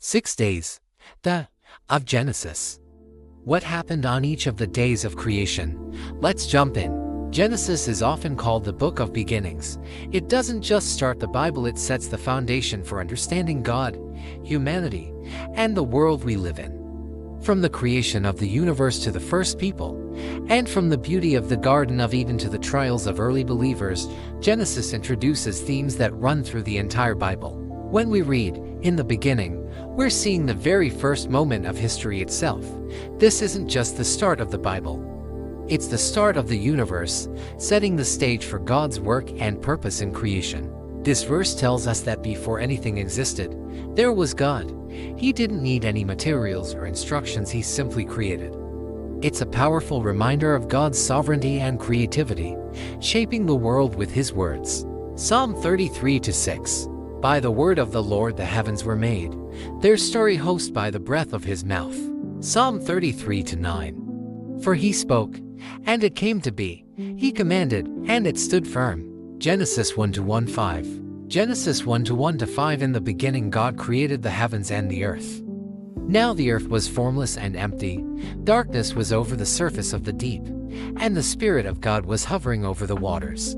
6 days. Of Genesis. What happened on each of the days of creation? Let's jump in. Genesis is often called the book of beginnings. It doesn't just start the Bible, it sets the foundation for understanding God, humanity, and the world we live in. From the creation of the universe to the first people, and from the beauty of the Garden of Eden to the trials of early believers, Genesis introduces themes that run through the entire Bible. When we read, "In the beginning," we're seeing the very first moment of history itself. This isn't just the start of the Bible. It's the start of the universe, setting the stage for God's work and purpose in creation. This verse tells us that before anything existed, there was God. He didn't need any materials or instructions, he simply created. It's a powerful reminder of God's sovereignty and creativity, shaping the world with his words. Psalm 33:6. By the word of the Lord the heavens were made, their story host by the breath of his mouth. Psalm 33:9. For he spoke, and it came to be. He commanded, and it stood firm. Genesis 1:1-5. Genesis 1:1-5. In the beginning God created the heavens and the earth. Now the earth was formless and empty, darkness was over the surface of the deep, and the Spirit of God was hovering over the waters.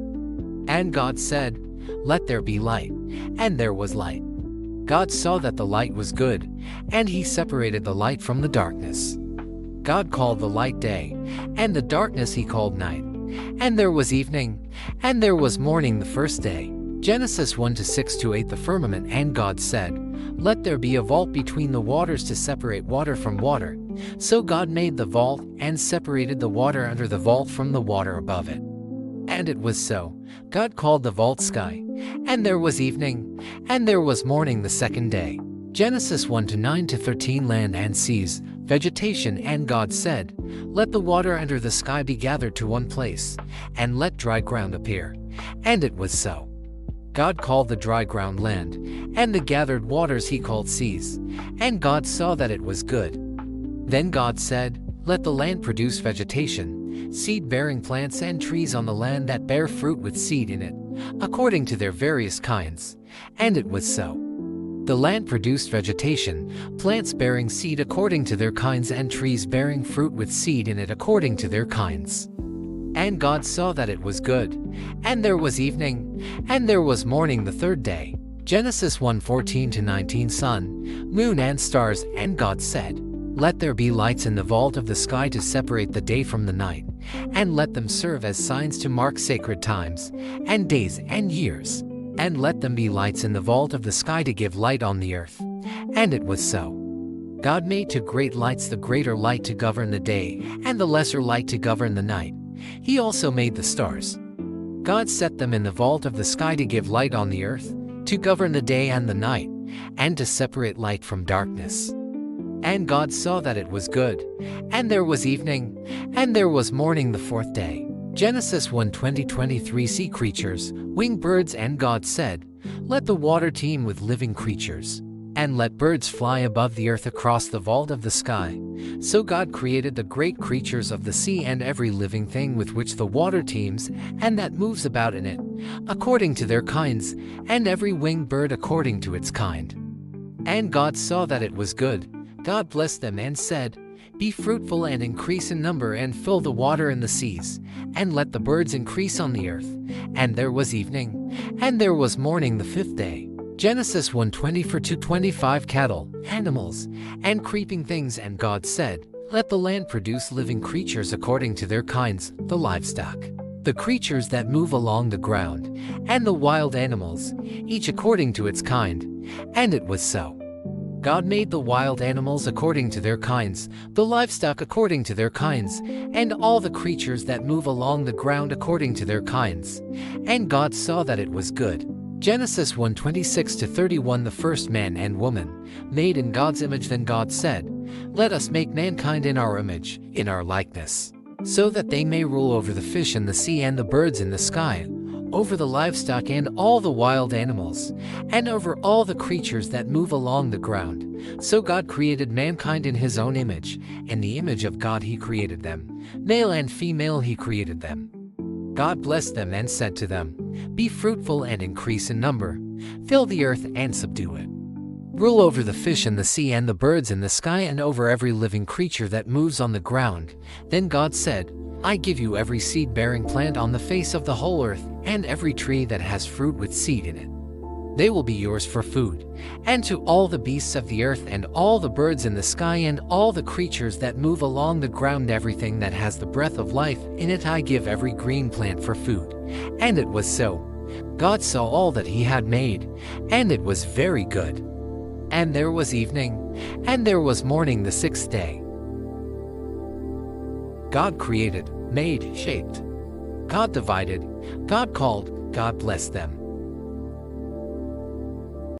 And God said, "Let there be light," and there was light. God saw that the light was good, and he separated the light from the darkness. God called the light day, and the darkness he called night. And there was evening, and there was morning the first day. Genesis 1:6-8. The firmament, and God said, "Let there be a vault between the waters to separate water from water." So God made the vault, and separated the water under the vault from the water above it. And it was so. God called the vault sky. And there was evening, and there was morning the second day. Genesis 1:9-13. Land and seas, vegetation, and God said, "Let the water under the sky be gathered to one place, and let dry ground appear." And it was so. God called the dry ground land, and the gathered waters he called seas. And God saw that it was good. Then God said, "Let the land produce vegetation, seed-bearing plants and trees on the land that bear fruit with seed in it, according to their various kinds." And it was so. The land produced vegetation, plants bearing seed according to their kinds, and trees bearing fruit with seed in it according to their kinds. And God saw that it was good. And there was evening, and there was morning the third day. Genesis 1:14-19. Sun, moon, and stars, and God said, "Let there be lights in the vault of the sky to separate the day from the night, and let them serve as signs to mark sacred times, and days and years. And let them be lights in the vault of the sky to give light on the earth." And it was so. God made two great lights, the greater light to govern the day, and the lesser light to govern the night. He also made the stars. God set them in the vault of the sky to give light on the earth, to govern the day and the night, and to separate light from darkness. And God saw that it was good. And there was evening, and there was morning the fourth day. Genesis 1:20-23. Sea creatures, winged birds, and God said, "Let the water teem with living creatures, and let birds fly above the earth across the vault of the sky." So God created the great creatures of the sea and every living thing with which the water teems and that moves about in it, according to their kinds, and every winged bird according to its kind. And God saw that it was good. God blessed them and said, "Be fruitful and increase in number, and fill the water in the seas, and let the birds increase on the earth." And there was evening, and there was morning the fifth day. Genesis 1:24-25. Cattle, animals, and creeping things, and God said, "Let the land produce living creatures according to their kinds, the livestock, the creatures that move along the ground, and the wild animals, each according to its kind." And it was so. God made the wild animals according to their kinds, the livestock according to their kinds, and all the creatures that move along the ground according to their kinds. And God saw that it was good. Genesis 1:26-31. The first man and woman, made in God's image. Then God said, "Let us make mankind in our image, in our likeness, so that they may rule over the fish in the sea and the birds in the sky, over the livestock and all the wild animals, and over all the creatures that move along the ground." So God created mankind in his own image. In the image of God he created them. Male and female he created them. God blessed them and said to them, "Be fruitful and increase in number. Fill the earth and subdue it. Rule over the fish in the sea and the birds in the sky and over every living creature that moves on the ground." Then God said, "I give you every seed-bearing plant on the face of the whole earth, and every tree that has fruit with seed in it. They will be yours for food. And to all the beasts of the earth and all the birds in the sky and all the creatures that move along the ground, everything that has the breath of life in it, I give every green plant for food." And it was so. God saw all that he had made, and it was very good. And there was evening, and there was morning the sixth day. God created, made, shaped. God divided, God called, God blessed them.